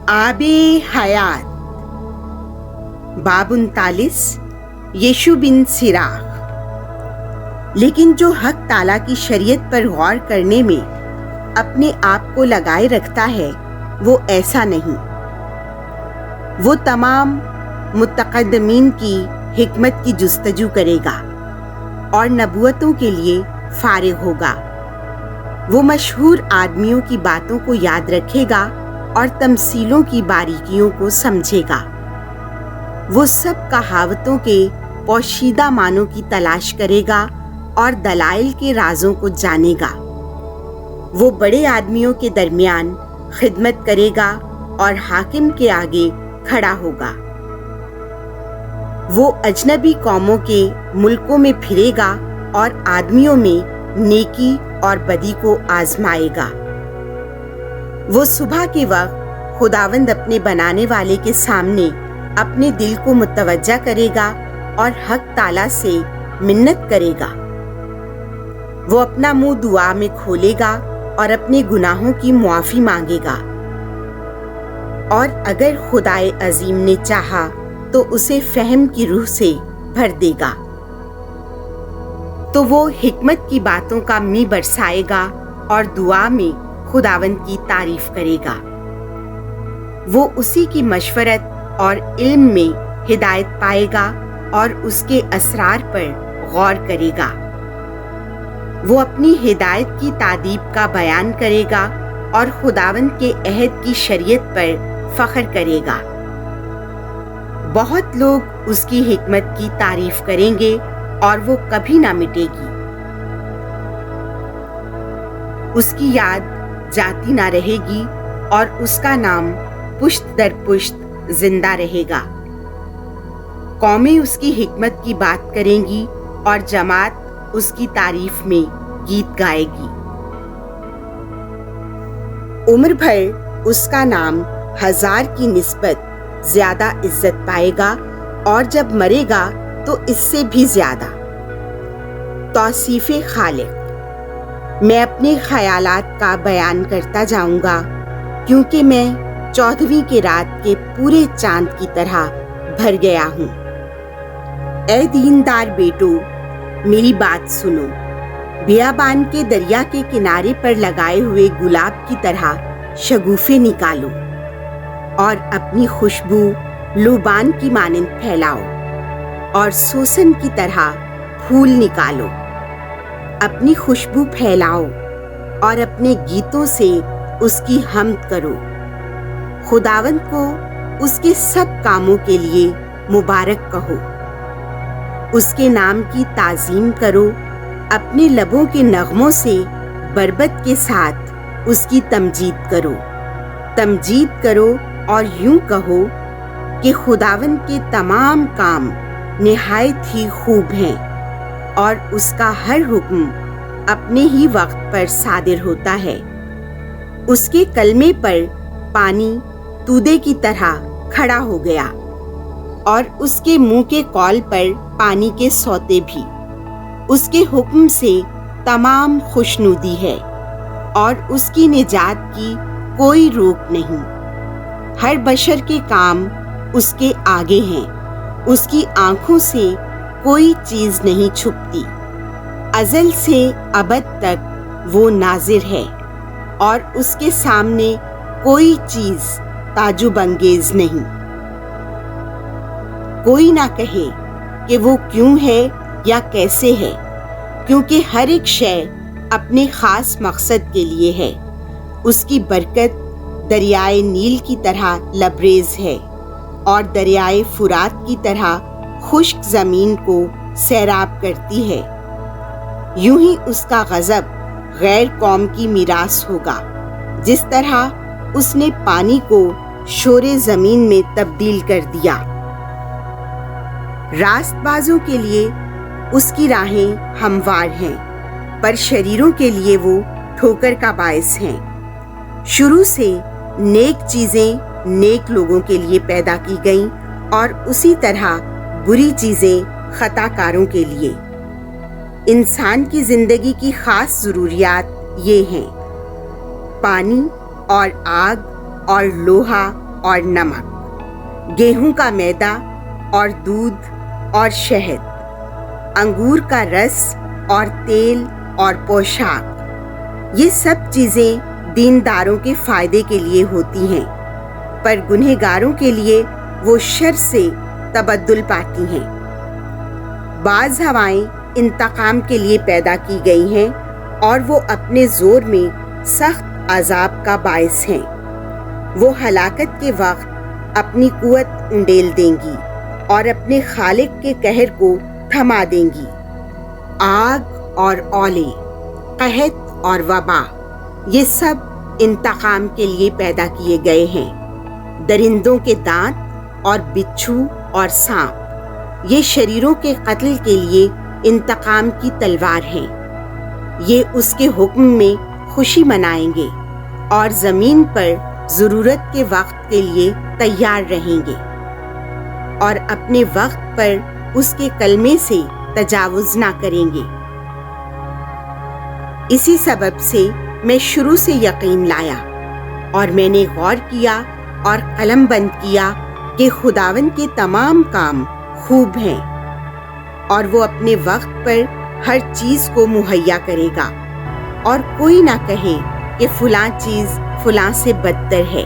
आबे हयात बाब 39 यीशु बिन सिराग। लेकिन जो हक ताला की शरीयत पर गौर करने में अपने आप को लगाए रखता है वो ऐसा नहीं। वो तमाम मुतक़द्दमीन की हिकमत की जुस्तजू करेगा और नबूवतों के लिए फारिग होगा। वो मशहूर आदमियों की बातों को याद रखेगा और तमसीलों की बारीकियों को समझेगा। वो सब कहावतों के पोशीदा मानों की तलाश करेगा और दलाइल के राजों को जानेगा। वो बड़े आदमियों के दरमियान खिदमत करेगा और हाकिम के आगे खड़ा होगा। वो अजनबी कौमों के मुल्कों में फिरेगा और आदमियों में नेकी और बदी को आजमाएगा। वो सुबह के वक्त खुदावंद अपने बनाने वाले के सामने अपने दिल को मुतवज्जा करेगा और हक ताला से मिन्नत करेगा। वो अपना मुंह दुआ में खोलेगा और अपने गुनाहों की मुआफी मांगेगा। और अगर खुदाए अजीम ने चाहा तो उसे फहम की रूह से भर देगा। तो वो हिकमत की बातों का मी बरसाएगा और दुआ में खुदावंद की तारीफ करेगा। वो उसी की मशवरत और इल्म में हिदायत पाएगा और उसके असरार पर गौर करेगा। वो अपनी हिदायत की तादीब का बयान करेगा और खुदावंद के अहद की शरीयत पर फख्र करेगा। बहुत लोग उसकी हिकमत की तारीफ करेंगे और वो कभी ना मिटेगी। उसकी याद जाती ना रहेगी और उसका नाम पुश्त दर पुश्त जिंदा रहेगा। कौमें उसकी हिकमत की बात करेंगी और जमात उसकी तारीफ में गीत गाएगी। उम्र भर उसका नाम 1000 की निस्बत ज्यादा इज्जत पाएगा और जब मरेगा तो इससे भी ज्यादा। तौसीफ़े खालिक। मैं अपने ख्यालात का बयान करता जाऊंगा क्योंकि मैं 14वीं के रात के पूरे चांद की तरह भर गया हूँ। ऐ दीनदार बेटो, मेरी बात सुनो। बियाबान के दरिया के किनारे पर लगाए हुए गुलाब की तरह शगुफे निकालो और अपनी खुशबू लुबान की मानिंद फैलाओ और सोसन की तरह फूल निकालो। अपनी खुशबू फैलाओ और अपने गीतों से उसकी हम्द करो। खुदावंद को उसके सब कामों के लिए मुबारक कहो। उसके नाम की ताज़ीम करो। अपने लबों के नगमों से बरबत के साथ उसकी तमजीद करो और यूं कहो कि खुदावंद के तमाम काम निहायत ही खूब हैं और उसका हर हुक्म अपने ही वक्त पर सादिर होता है। उसके कलमे पर पानी तूदे की तरह खड़ा हो गया और उसके मुंह के कौल पर पानी के सौते भी। उसके हुक्म से तमाम खुशनुदी है और उसकी निजात की कोई रोक नहीं। हर बशर के काम उसके आगे हैं। उसकी आंखों से कोई चीज नहीं छुपती। अज़ल से अबद तक वो नाजिर है और उसके सामने कोई चीज ताजुब अंगेज नहीं। कोई ना कहे कि वो क्यों है या कैसे है, क्योंकि हर एक शय अपने खास मकसद के लिए है। उसकी बरकत दरियाए नील की तरह लबरेज है और दरियाए फुरात की तरह खुश्क जमीन को सैराब करती है। यूं ही उसका गजब गैर कौम की मीरास होगा। जिस तरह उसने पानी को शोरे जमीन में तब्दील कर दिया। रास्तबाजों के लिए उसकी राहें हमवार हैं, पर शरीरों के लिए वो ठोकर का बायस हैं। शुरू से नेक चीजें नेक लोगों के लिए पैदा की गईं और उसी तरह बुरी चीजें खताकारों के लिए। इंसान की जिंदगी की खास जरूरियात ये हैं: पानी और आग और लोहा اور نمک، गेहूं का मैदा और दूध और शहद, अंगूर का रस और तेल और पोशाक, ये सब चीज़ें दीनदारों के फ़ायदे के लिए होती हैं, पर गुनहगारों के लिए वो शर से तबद्दुल पाती हैं। बाज़ हवाएं इंतकाम के लिए पैदा की गई हैं और वो अपने ज़ोर में सख्त अज़ाब का बायस हैं। वो हलाकत के वक्त अपनी कुव्वत उंडेल देंगी और अपने खालिक के कहर को थमा देंगी। आग और औले, कहत और वबा, ये सब इंतकाम के लिए पैदा किए गए हैं। दरिंदों के दांत और बिच्छू और सांप, ये शरीरों के कत्ल के लिए इंतकाम की तलवार हैं। ये उसके हुक्म में खुशी मनाएंगे और ज़मीन पर ज़रूरत के वक्त के लिए तैयार रहेंगे और अपने वक्त पर उसके कलमे से तजावुज़ ना करेंगे। इसी सबब से मैं शुरू से यकीन लाया और मैंने गौर किया और कलम बंद किया कि खुदावंद के तमाम काम खूब हैं और वो अपने वक्त पर हर चीज़ को मुहैया करेगा और कोई ना कहे कि फ़लाँ चीज़ फ़लाँ से बदतर है,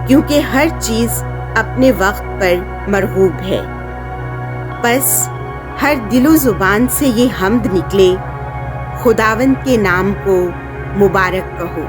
क्योंकि हर चीज़ अपने वक्त पर मरगूब है। बस हर दिलो ज़ुबान से ये हम्द निकले, खुदावंद के नाम को मुबारक कहो।